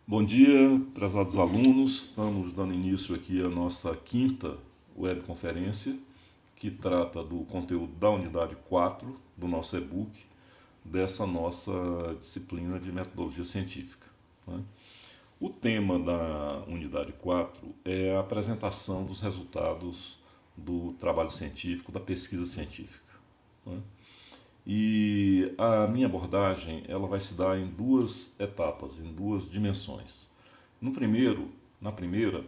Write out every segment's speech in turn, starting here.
Bom dia, prezados alunos. Estamos dando início aqui à nossa quinta webconferência, que trata do conteúdo da unidade 4 do nosso e-book, dessa nossa disciplina de metodologia científica, né? O tema da unidade 4 é a apresentação dos resultados do trabalho científico, da pesquisa científica, né? E a minha abordagem ela vai se dar em duas etapas, em duas dimensões. No primeiro, na primeira,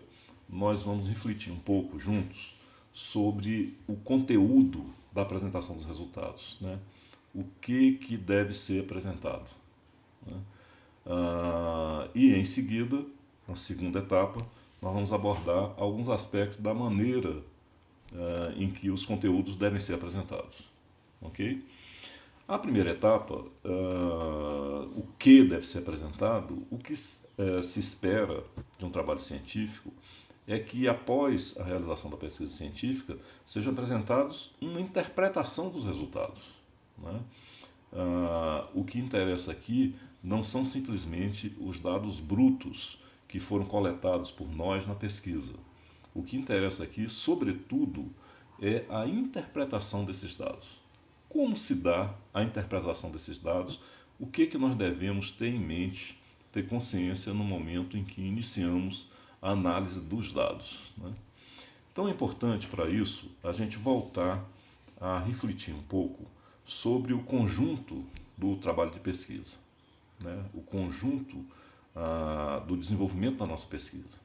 nós vamos refletir um pouco juntos sobre o conteúdo da apresentação dos resultados, né? O que deve ser apresentado, né? E em seguida, na segunda etapa, nós vamos abordar alguns aspectos da maneira em que os conteúdos devem ser apresentados, ok? A primeira etapa, o que deve ser apresentado, o que se espera de um trabalho científico é que, após a realização da pesquisa científica, sejam apresentados uma interpretação dos resultados, né? O que interessa aqui não são simplesmente os dados brutos que foram coletados por nós na pesquisa. O que interessa aqui, sobretudo, é a interpretação desses dados. Como se dá a interpretação desses dados? O que nós devemos ter em mente, ter consciência no momento em que iniciamos a análise dos dados, né? Então é importante para isso a gente voltar a refletir um pouco sobre o conjunto do trabalho de pesquisa, né? O conjunto do desenvolvimento da nossa pesquisa.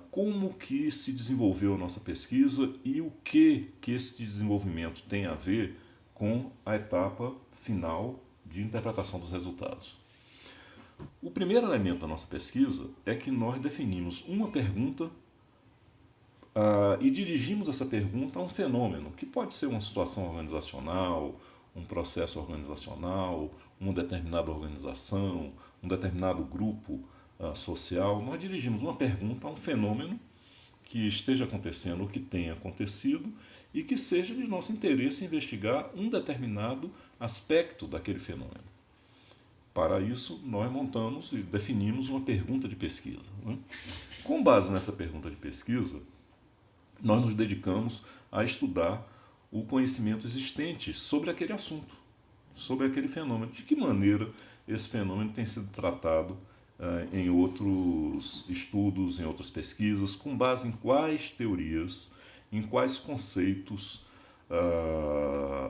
Como que se desenvolveu a nossa pesquisa e o que esse desenvolvimento tem a ver com a etapa final de interpretação dos resultados. O primeiro elemento da nossa pesquisa é que nós definimos uma pergunta e dirigimos essa pergunta a um fenômeno, que pode ser uma situação organizacional, um processo organizacional, uma determinada organização, um determinado grupo social. Nós dirigimos uma pergunta a um fenômeno que esteja acontecendo ou que tenha acontecido e que seja de nosso interesse investigar um determinado aspecto daquele fenômeno. Para isso, nós montamos e definimos uma pergunta de pesquisa, né? Com base nessa pergunta de pesquisa, nós nos dedicamos a estudar o conhecimento existente sobre aquele assunto, sobre aquele fenômeno. De que maneira esse fenômeno tem sido tratado em outros estudos, em outras pesquisas, com base em quais teorias, em quais conceitos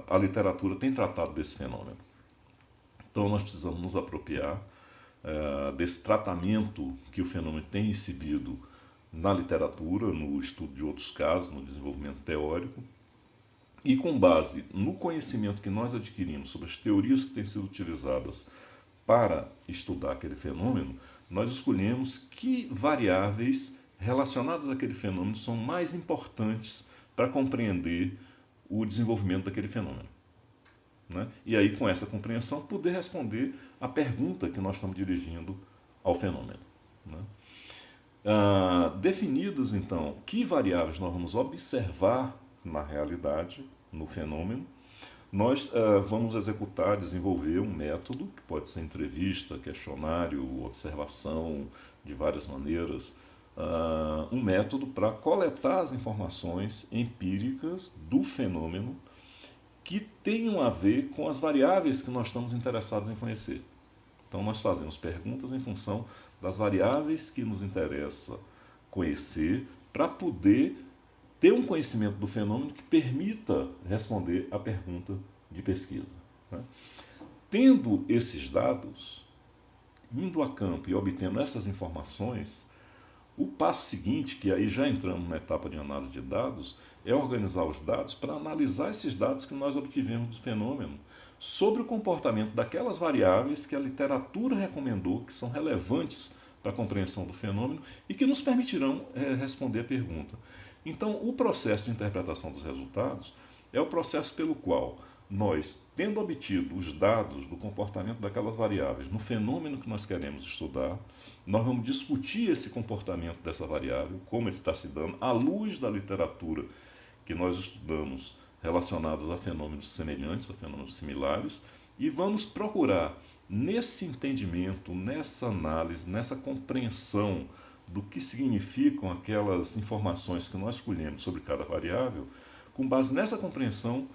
a literatura tem tratado desse fenômeno. Então nós precisamos nos apropriar desse tratamento que o fenômeno tem recebido na literatura, no estudo de outros casos, no desenvolvimento teórico, e com base no conhecimento que nós adquirimos sobre as teorias que têm sido utilizadas para estudar aquele fenômeno, nós escolhemos que variáveis relacionadas àquele fenômeno são mais importantes para compreender o desenvolvimento daquele fenômeno, né? E aí, com essa compreensão, poder responder a pergunta que nós estamos dirigindo ao fenômeno, né? Definidas, então, que variáveis nós vamos observar na realidade, no fenômeno, nós vamos executar, desenvolver um método, que pode ser entrevista, questionário, observação, de várias maneiras, um método para coletar as informações empíricas do fenômeno que tenham a ver com as variáveis que nós estamos interessados em conhecer. Então, nós fazemos perguntas em função das variáveis que nos interessa conhecer para poder ter um conhecimento do fenômeno que permita responder à pergunta de pesquisa, né? Tendo esses dados, indo a campo e obtendo essas informações, o passo seguinte, que aí já entramos na etapa de análise de dados, é organizar os dados para analisar esses dados que nós obtivemos do fenômeno sobre o comportamento daquelas variáveis que a literatura recomendou que são relevantes para a compreensão do fenômeno e que nos permitirão responder a pergunta. Então, o processo de interpretação dos resultados é o processo pelo qual nós, tendo obtido os dados do comportamento daquelas variáveis no fenômeno que nós queremos estudar, nós vamos discutir esse comportamento dessa variável, como ele está se dando, à luz da literatura que nós estudamos relacionados a fenômenos semelhantes, a fenômenos similares, e vamos procurar nesse entendimento, nessa análise, nessa compreensão do que significam aquelas informações que nós escolhemos sobre cada variável, com base nessa compreensão,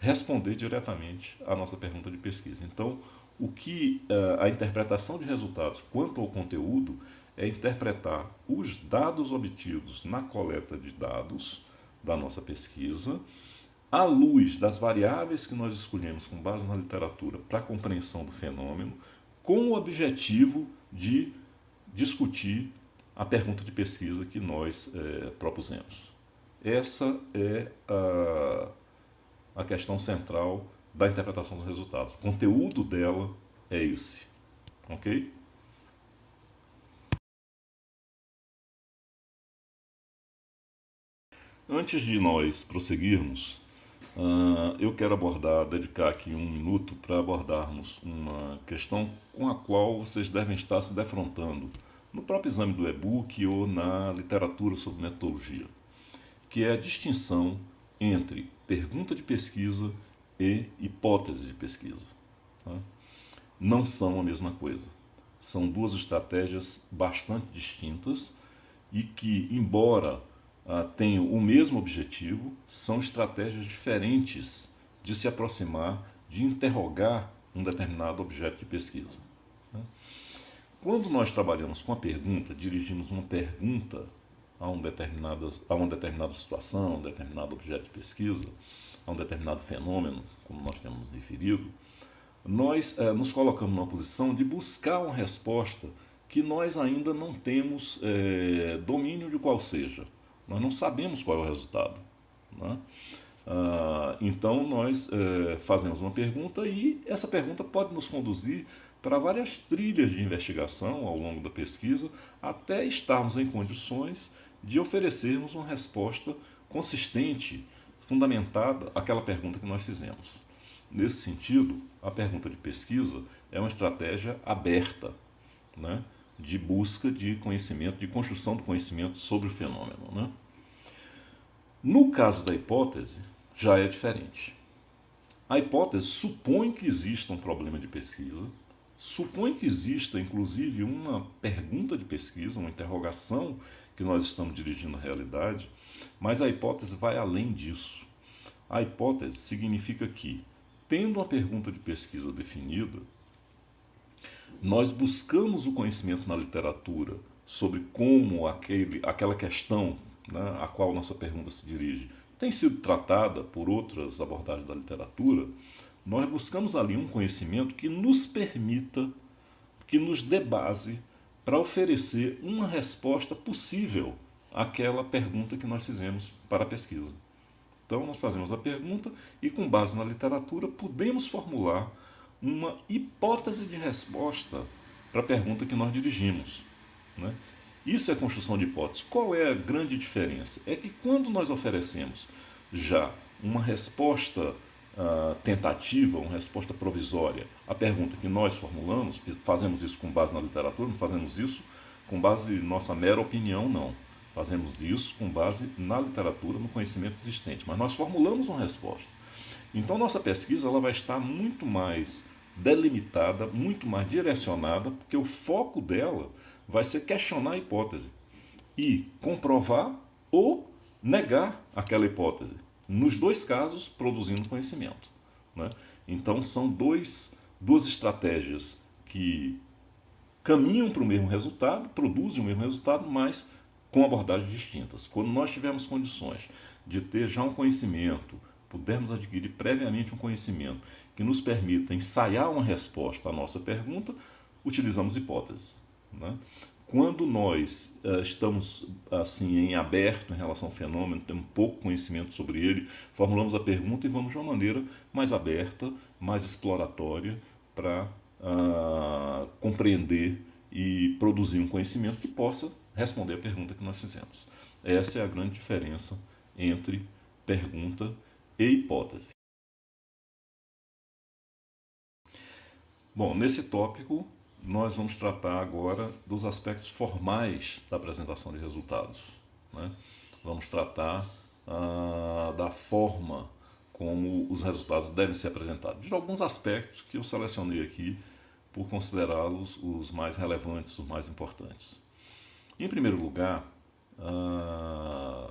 responder diretamente à nossa pergunta de pesquisa. Então, o que a interpretação de resultados quanto ao conteúdo é interpretar os dados obtidos na coleta de dados da nossa pesquisa, à luz das variáveis que nós escolhemos com base na literatura para a compreensão do fenômeno, com o objetivo de discutir a pergunta de pesquisa que nós propusemos. Essa é a questão central da interpretação dos resultados. O conteúdo dela é esse. Ok? Antes de nós prosseguirmos, eu quero dedicar aqui um minuto para abordarmos uma questão com a qual vocês devem estar se defrontando no próprio exame do e-book ou na literatura sobre metodologia, que é a distinção entre pergunta de pesquisa e hipótese de pesquisa. Tá? Não são a mesma coisa. São duas estratégias bastante distintas e que, embora tenham o mesmo objetivo, são estratégias diferentes de se aproximar, de interrogar um determinado objeto de pesquisa. Né? Quando nós trabalhamos com a pergunta, dirigimos uma pergunta a uma determinada situação, a um determinado objeto de pesquisa, a um determinado fenômeno, como nós temos referido, nós nos colocamos numa posição de buscar uma resposta que nós ainda não temos domínio de qual seja. Nós não sabemos qual é o resultado. Né? Então nós fazemos uma pergunta e essa pergunta pode nos conduzir para várias trilhas de investigação ao longo da pesquisa, até estarmos em condições de oferecermos uma resposta consistente, fundamentada àquela pergunta que nós fizemos. Nesse sentido, a pergunta de pesquisa é uma estratégia aberta, né, de busca de conhecimento, de construção do conhecimento sobre o fenômeno. Né? No caso da hipótese, já é diferente. A hipótese supõe que exista um problema de pesquisa, supõe que exista, inclusive, uma pergunta de pesquisa, uma interrogação que nós estamos dirigindo à realidade, mas a hipótese vai além disso. A hipótese significa que, tendo uma pergunta de pesquisa definida, nós buscamos o conhecimento na literatura sobre como aquela questão, né, a qual nossa pergunta se dirige tem sido tratada por outras abordagens da literatura. Nós buscamos ali um conhecimento que nos permita, que nos dê base para oferecer uma resposta possível àquela pergunta que nós fizemos para a pesquisa. Então, nós fazemos a pergunta e, com base na literatura, podemos formular uma hipótese de resposta para a pergunta que nós dirigimos. Né? Isso é construção de hipótese. Qual é a grande diferença? É que quando nós oferecemos já uma resposta tentativa, uma resposta provisória à pergunta que nós formulamos, fazemos isso com base na literatura, não fazemos isso com base em nossa mera opinião, não. Fazemos isso com base na literatura, no conhecimento existente, mas nós formulamos uma resposta. Então, nossa pesquisa ela vai estar muito mais delimitada, muito mais direcionada, porque o foco dela vai ser questionar a hipótese e comprovar ou negar aquela hipótese. Nos dois casos, produzindo conhecimento. Né? Então, são duas estratégias que caminham para o mesmo resultado, produzem o mesmo resultado, mas com abordagens distintas. Quando nós tivermos condições de ter já um conhecimento, pudermos adquirir previamente um conhecimento que nos permita ensaiar uma resposta à nossa pergunta, utilizamos hipóteses. Né? Quando nós estamos assim em aberto em relação ao fenômeno, temos pouco conhecimento sobre ele, formulamos a pergunta e vamos de uma maneira mais aberta, mais exploratória, para compreender e produzir um conhecimento que possa responder a pergunta que nós fizemos. Essa é a grande diferença entre pergunta e hipótese. Bom, nesse tópico, nós vamos tratar agora dos aspectos formais da apresentação de resultados. Né? Vamos tratar da forma como os resultados devem ser apresentados, de alguns aspectos que eu selecionei aqui por considerá-los os mais relevantes, os mais importantes. Em primeiro lugar,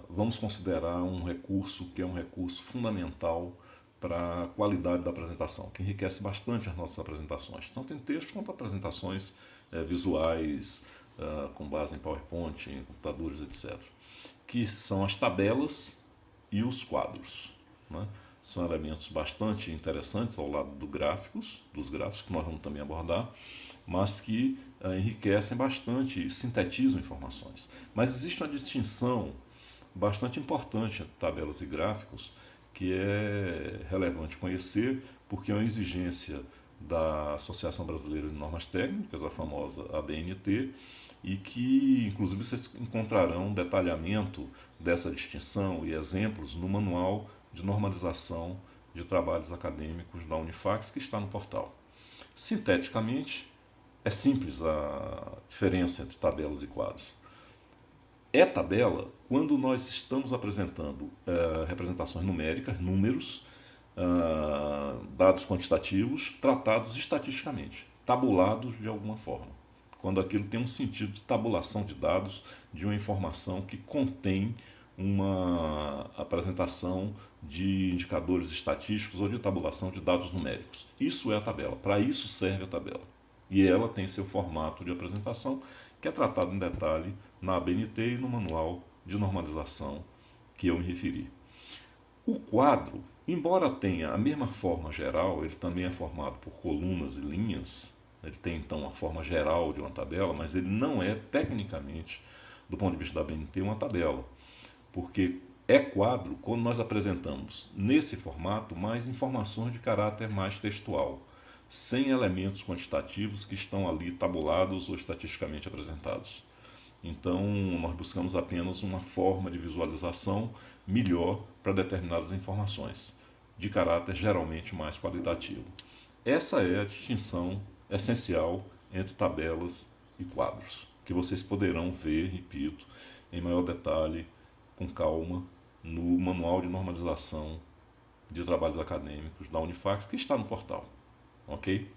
vamos considerar um recurso que é um recurso fundamental para a qualidade da apresentação, que enriquece bastante as nossas apresentações, tanto em texto quanto apresentações visuais, com base em PowerPoint, em computadores, etc., que são as tabelas e os quadros, né? São elementos bastante interessantes ao lado dos gráficos que nós vamos também abordar, mas que enriquecem bastante e sintetizam informações. Mas existe uma distinção bastante importante entre tabelas e gráficos que é relevante conhecer, porque é uma exigência da Associação Brasileira de Normas Técnicas, a famosa ABNT, e que inclusive vocês encontrarão um detalhamento dessa distinção e exemplos no Manual de Normalização de Trabalhos Acadêmicos da Unifax, que está no portal. Sinteticamente, é simples a diferença entre tabelas e quadros. É tabela quando nós estamos apresentando representações numéricas, números, dados quantitativos, tratados estatisticamente, tabulados de alguma forma. Quando aquilo tem um sentido de tabulação de dados, de uma informação que contém uma apresentação de indicadores estatísticos ou de tabulação de dados numéricos. Isso é a tabela, para isso serve a tabela. E ela tem seu formato de apresentação, que é tratado em detalhe na ABNT e no Manual de Normalização que eu me referi. O quadro, embora tenha a mesma forma geral, ele também é formado por colunas e linhas, ele tem então a forma geral de uma tabela, mas ele não é tecnicamente, do ponto de vista da ABNT, uma tabela, porque é quadro quando nós apresentamos nesse formato mais informações de caráter mais textual, sem elementos quantitativos que estão ali tabulados ou estatisticamente apresentados. Então, nós buscamos apenas uma forma de visualização melhor para determinadas informações, de caráter geralmente mais qualitativo. Essa é a distinção essencial entre tabelas e quadros, que vocês poderão ver, repito, em maior detalhe, com calma, no Manual de Normalização de Trabalhos Acadêmicos da Unifax, que está no portal. Ok?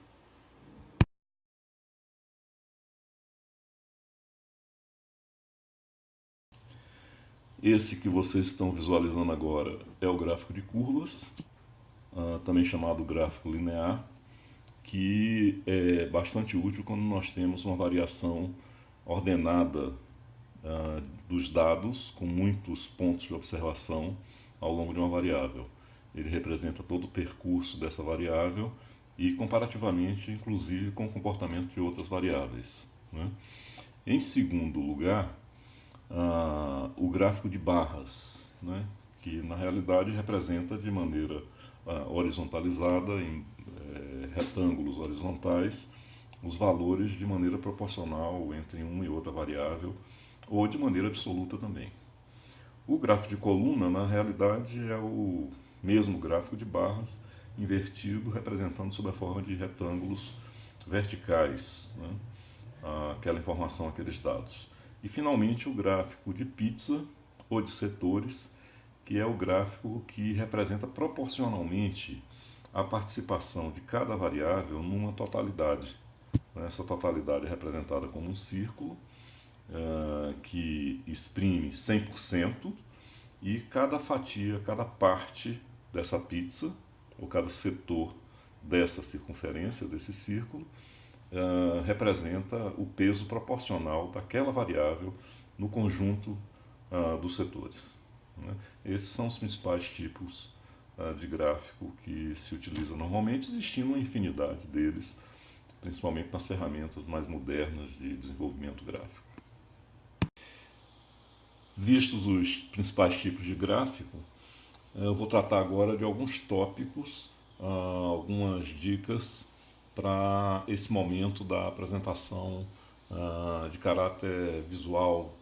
Esse que vocês estão visualizando agora é o gráfico de curvas, também chamado gráfico linear, que é bastante útil quando nós temos uma variação ordenada dos dados, com muitos pontos de observação ao longo de uma variável. Ele representa todo o percurso dessa variável e comparativamente, inclusive, com o comportamento de outras variáveis, né? Em segundo lugar, o gráfico de barras, né? Que na realidade representa de maneira horizontalizada, em retângulos horizontais, os valores de maneira proporcional entre uma e outra variável, ou de maneira absoluta também. O gráfico de coluna, na realidade, é o mesmo gráfico de barras, invertido, representando sob a forma de retângulos verticais, né? Aquela informação, aqueles dados. E, finalmente, o gráfico de pizza ou de setores, que é o gráfico que representa proporcionalmente a participação de cada variável numa totalidade. Essa totalidade é representada como um círculo que exprime 100%, e cada fatia, cada parte dessa pizza, ou cada setor dessa circunferência, desse círculo, representa o peso proporcional daquela variável no conjunto dos setores, né? Esses são os principais tipos de gráfico que se utiliza normalmente, existindo uma infinidade deles, principalmente nas ferramentas mais modernas de desenvolvimento gráfico. Vistos os principais tipos de gráfico, eu vou tratar agora de alguns tópicos, algumas dicas para esse momento da apresentação de caráter visual,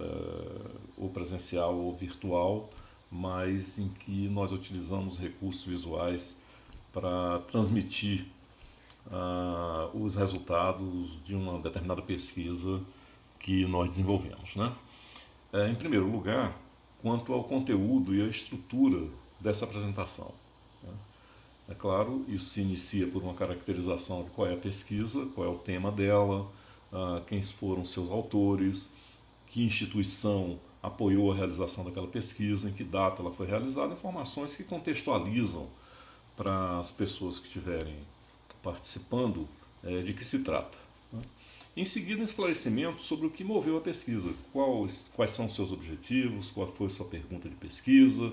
ou presencial ou virtual, mas em que nós utilizamos recursos visuais para transmitir os resultados de uma determinada pesquisa que nós desenvolvemos, né? Em primeiro lugar, quanto ao conteúdo e à estrutura dessa apresentação, né? É claro, isso se inicia por uma caracterização de qual é a pesquisa, qual é o tema dela, quem foram seus autores, que instituição apoiou a realização daquela pesquisa, em que data ela foi realizada, informações que contextualizam para as pessoas que estiverem participando de que se trata. Né? Em seguida, um esclarecimento sobre o que moveu a pesquisa, quais são os seus objetivos, qual foi a sua pergunta de pesquisa,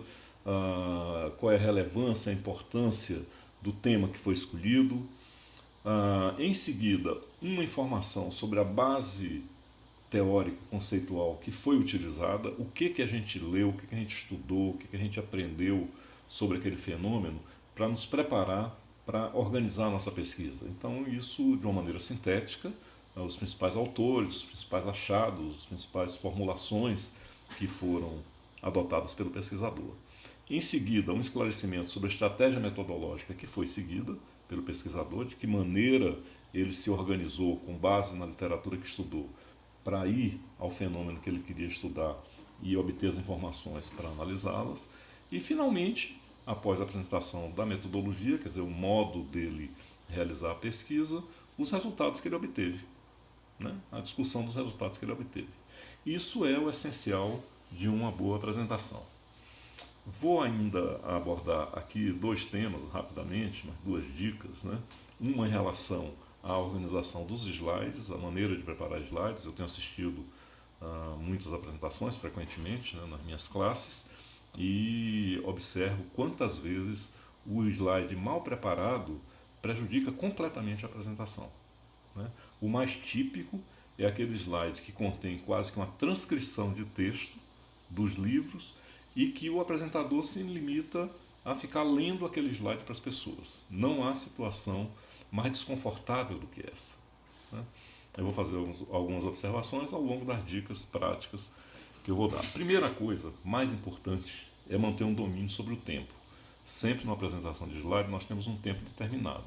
qual é a relevância, a importância do tema que foi escolhido. Em seguida, uma informação sobre a base teórica, conceitual que foi utilizada, o que a gente leu, o que a gente estudou, o que a gente aprendeu sobre aquele fenômeno, para nos preparar para organizar a nossa pesquisa. Então, isso de uma maneira sintética, os principais autores, os principais achados, as principais formulações que foram adotadas pelo pesquisador. Em seguida, um esclarecimento sobre a estratégia metodológica que foi seguida pelo pesquisador, de que maneira ele se organizou com base na literatura que estudou para ir ao fenômeno que ele queria estudar e obter as informações para analisá-las. E, finalmente, após a apresentação da metodologia, quer dizer, o modo dele realizar a pesquisa, os resultados que ele obteve, né? A discussão dos resultados que ele obteve. Isso é o essencial de uma boa apresentação. Vou ainda abordar aqui dois temas rapidamente, mas duas dicas, né? Uma em relação à organização dos slides, a maneira de preparar slides. Eu tenho assistido muitas apresentações frequentemente, né, nas minhas classes, e observo quantas vezes o slide mal preparado prejudica completamente a apresentação. Né? O mais típico é aquele slide que contém quase que uma transcrição de texto dos livros e que o apresentador se limita a ficar lendo aquele slide para as pessoas. Não há situação mais desconfortável do que essa. Né? Eu vou fazer algumas observações ao longo das dicas práticas que eu vou dar. Primeira coisa, mais importante, é manter um domínio sobre o tempo. Sempre na apresentação de slide nós temos um tempo determinado.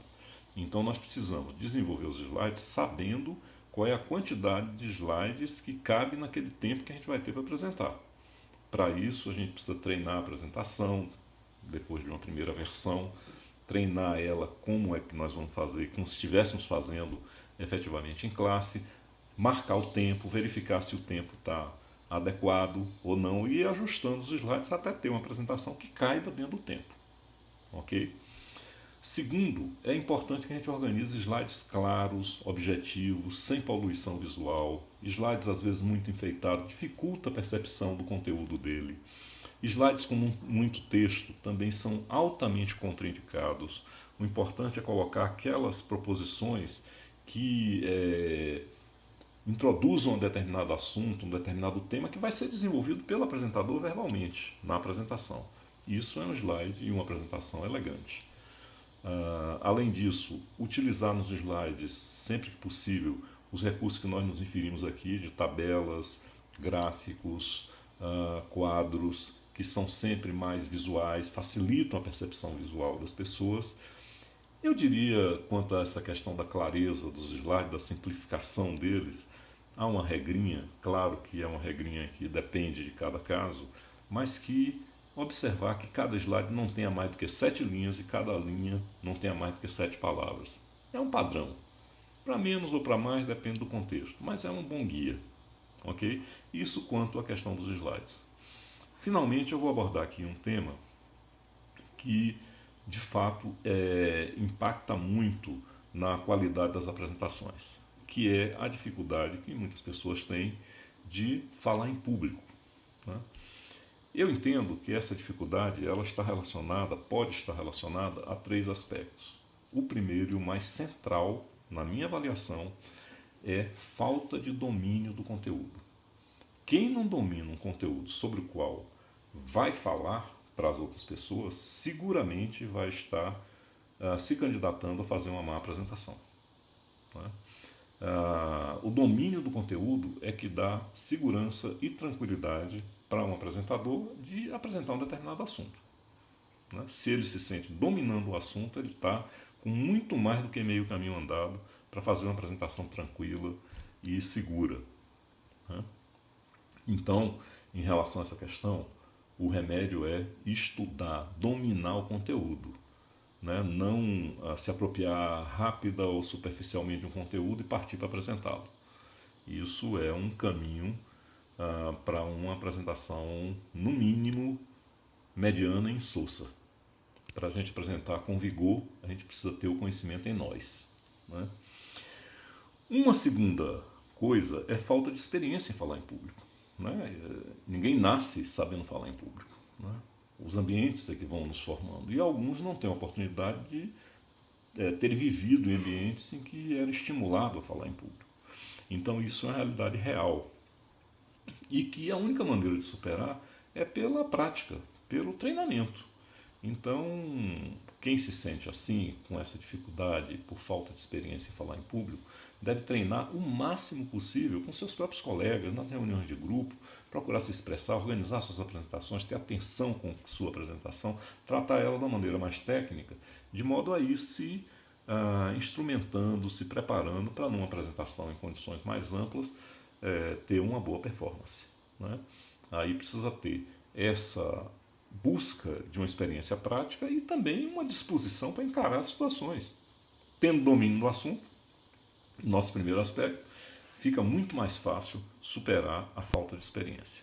Então nós precisamos desenvolver os slides sabendo qual é a quantidade de slides que cabe naquele tempo que a gente vai ter para apresentar. Para isso a gente precisa treinar a apresentação, depois de uma primeira versão, treinar ela como é que nós vamos fazer, como se estivéssemos fazendo efetivamente em classe, marcar o tempo, verificar se o tempo está adequado ou não e ir ajustando os slides até ter uma apresentação que caiba dentro do tempo. Ok? Segundo, é importante que a gente organize slides claros, objetivos, sem poluição visual. Slides às vezes muito enfeitados dificulta a percepção do conteúdo dele. Slides com muito texto também são altamente contraindicados. O importante é colocar aquelas proposições que introduzam um determinado assunto, um determinado tema que vai ser desenvolvido pelo apresentador verbalmente na apresentação. Isso é um slide e uma apresentação elegante. Além disso, utilizar nos slides, sempre que possível, os recursos que nós nos referimos aqui, de tabelas, gráficos, quadros, que são sempre mais visuais, facilitam a percepção visual das pessoas. Eu diria, quanto a essa questão da clareza dos slides, da simplificação deles, há uma regrinha, claro que é uma regrinha que depende de cada caso, mas que observar que cada slide não tenha mais do que 7 linhas e cada linha não tenha mais do que 7 palavras. É um padrão. Para menos ou para mais depende do contexto, mas é um bom guia. Ok? Isso quanto à questão dos slides. Finalmente eu vou abordar aqui um tema que de fato impacta muito na qualidade das apresentações, que é a dificuldade que muitas pessoas têm de falar em público. Né? Eu entendo que essa dificuldade ela pode estar relacionada a 3 aspectos. O primeiro e o mais central, na minha avaliação, é falta de domínio do conteúdo. Quem não domina um conteúdo sobre o qual vai falar para as outras pessoas, seguramente vai estar se candidatando a fazer uma má apresentação. Né? O domínio do conteúdo é que dá segurança e tranquilidade para um apresentador de apresentar um determinado assunto. Né? Se ele se sente dominando o assunto, ele está com muito mais do que meio caminho andado para fazer uma apresentação tranquila e segura. Né? Então, em relação a essa questão, o remédio é estudar, dominar o conteúdo. né? Não se apropriar rápida ou superficialmente de um conteúdo e partir para apresentá-lo. Isso é um caminho para uma apresentação, no mínimo, mediana e insossa. Para a gente apresentar com vigor, a gente precisa ter o conhecimento em nós, né? Uma segunda coisa é falta de experiência em falar em público, né? Ninguém nasce sabendo falar em público, né? Os ambientes é que vão nos formando, e alguns não têm a oportunidade de ter vivido em ambientes em que era estimulado a falar em público. Então isso é uma realidade real, e que a única maneira de superar é pela prática, pelo treinamento. Então, quem se sente assim, com essa dificuldade, por falta de experiência em falar em público, deve treinar o máximo possível com seus próprios colegas, nas reuniões de grupo, procurar se expressar, organizar suas apresentações, ter atenção com sua apresentação, tratar ela da maneira mais técnica, de modo a ir se instrumentando, se preparando para, numa apresentação em condições mais amplas, ter uma boa performance, né? Aí precisa ter essa busca de uma experiência prática e também uma disposição para encarar as situações. Tendo domínio do assunto, nosso primeiro aspecto, fica muito mais fácil superar a falta de experiência.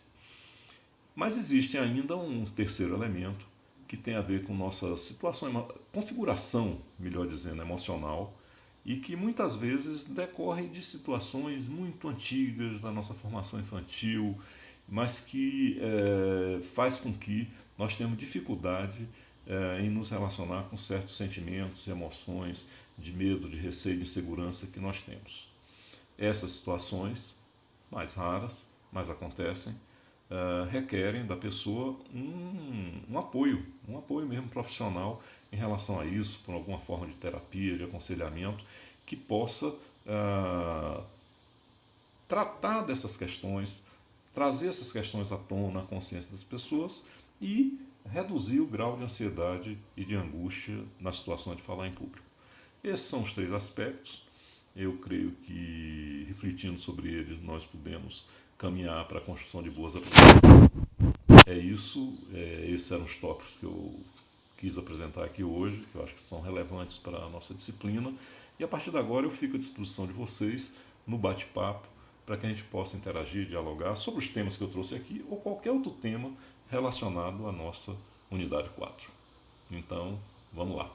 Mas existe ainda um terceiro elemento que tem a ver com nossa situação, configuração, melhor dizendo, emocional, e que muitas vezes decorre de situações muito antigas da nossa formação infantil, mas que faz com que nós tenhamos dificuldade em nos relacionar com certos sentimentos, emoções de medo, de receio, de insegurança que nós temos. Essas situações, mais raras, mas acontecem, requerem da pessoa um apoio mesmo profissional em relação a isso, por alguma forma de terapia, de aconselhamento, que possa tratar dessas questões, trazer essas questões à tona, à consciência das pessoas e reduzir o grau de ansiedade e de angústia na situação de falar em público. Esses são os três aspectos. Eu creio que, refletindo sobre eles, nós podemos caminhar para a construção de boas apresentações. É isso, esses eram os tópicos que eu quis apresentar aqui hoje, que eu acho que são relevantes para a nossa disciplina. E a partir de agora eu fico à disposição de vocês no bate-papo, para que a gente possa interagir, dialogar sobre os temas que eu trouxe aqui ou qualquer outro tema relacionado à nossa unidade 4. Então, vamos lá.